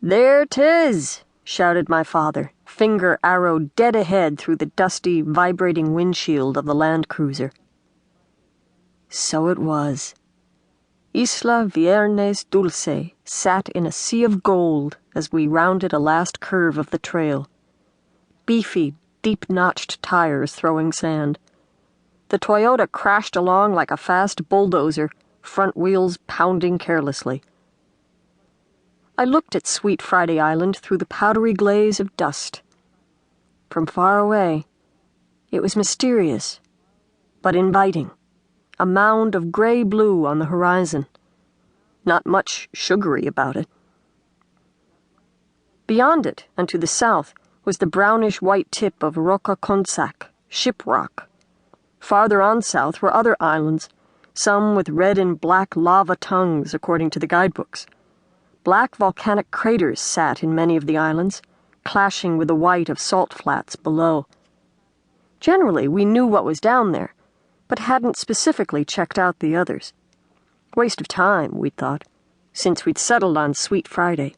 "There 'tis!" shouted my father, finger arrowed dead ahead through the dusty, vibrating windshield of the land cruiser. So it was. Isla Viernes Dulce sat in a sea of gold as we rounded a last curve of the trail. Beefy, deep-notched tires throwing sand. The Toyota crashed along like a fast bulldozer, front wheels pounding carelessly. I looked at Sweet Friday Island through the powdery glaze of dust. From far away, it was mysterious, but inviting. A mound of gray-blue on the horizon. Not much sugary about it. Beyond it, and to the south, was the brownish-white tip of Roca Consac, Ship Rock. Farther on south were other islands, some with red and black lava tongues, according to the guidebooks. Black volcanic craters sat in many of the islands, clashing with the white of salt flats below. Generally, we knew what was down there, but hadn't specifically checked out the others. Waste of time, we'd thought, since we'd settled on Sweet Friday.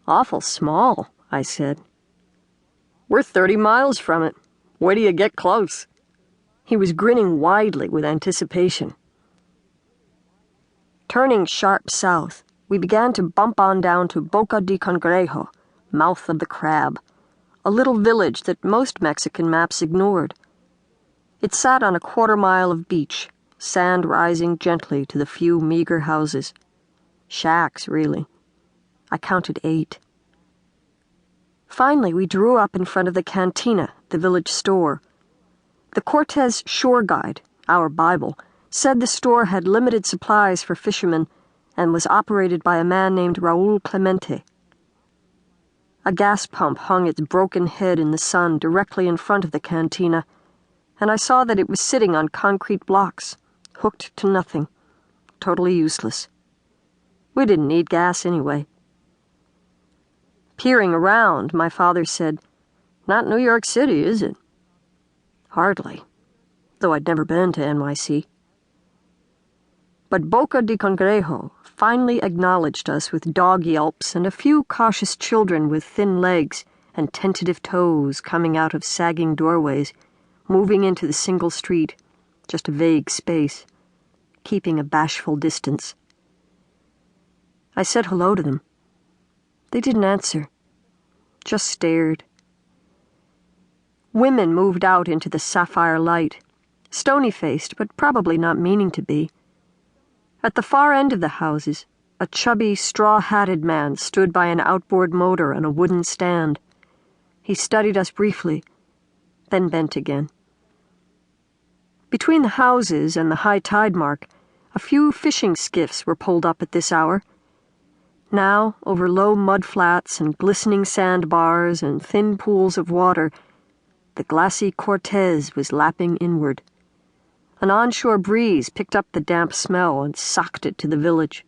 "Awful small," I said. "We're 30 miles from it. Wait till you get close." He was grinning widely with anticipation. Turning sharp south, we began to bump on down to Boca de Cangrejo, mouth of the crab, a little village that most Mexican maps ignored. It sat on a quarter-mile of beach, sand rising gently to the few meager houses. Shacks, really. I counted 8. Finally, we drew up in front of the cantina, the village store. The Cortez Shore Guide, our Bible, said the store had limited supplies for fishermen and was operated by a man named Raul Clemente. A gas pump hung its broken head in the sun directly in front of the cantina, and I saw that it was sitting on concrete blocks, hooked to nothing, totally useless. We didn't need gas anyway. Peering around, my father said, "Not New York City, is it?" Hardly, though I'd never been to NYC. But Boca de Cangrejo finally acknowledged us with dog yelps and a few cautious children with thin legs and tentative toes coming out of sagging doorways, moving into the single street, just a vague space, keeping a bashful distance. I said hello to them. They didn't answer, just stared. Women moved out into the sapphire light, stony-faced but probably not meaning to be. At the far end of the houses, a chubby, straw-hatted man stood by an outboard motor on a wooden stand. He studied us briefly, then bent again. Between the houses and the high tide mark, a few fishing skiffs were pulled up at this hour. Now, over low mud flats and glistening sandbars and thin pools of water, the glassy Cortez was lapping inward. An onshore breeze picked up the damp smell and socked it to the village.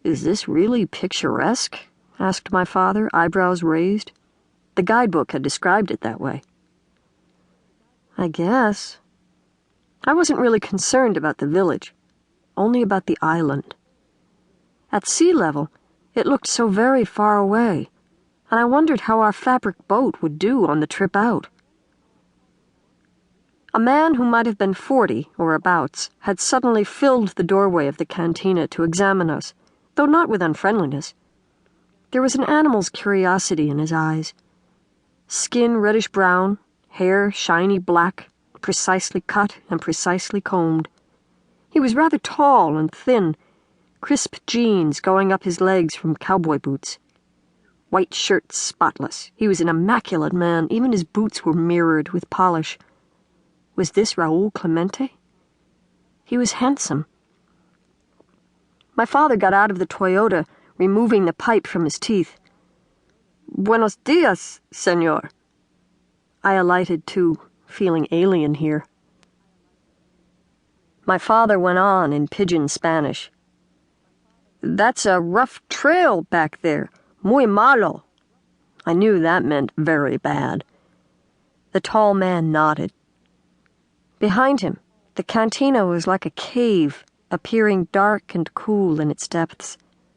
"Is this really picturesque?" asked my father, eyebrows raised. The guidebook had described it that way. I guess. I wasn't really concerned about the village, only about the island. At sea level, it looked so very far away, and I wondered how our fabric boat would do on the trip out. A man who might have been 40 or abouts had suddenly filled the doorway of the cantina to examine us, though not with unfriendliness. There was an animal's curiosity in his eyes. Skin reddish-brown, hair shiny black, precisely cut and precisely combed. He was rather tall and thin, crisp jeans going up his legs from cowboy boots. White shirt spotless. He was an immaculate man. Even his boots were mirrored with polish. Was this Raul Clemente? He was handsome. My father got out of the Toyota, removing the pipe from his teeth. "Buenos dias, senor." I alighted too, feeling alien here. My father went on in pidgin Spanish. "That's a rough trail back there. Muy malo." I knew that meant very bad. The tall man nodded. Behind him, the cantina was like a cave, appearing dark and cool in its depths.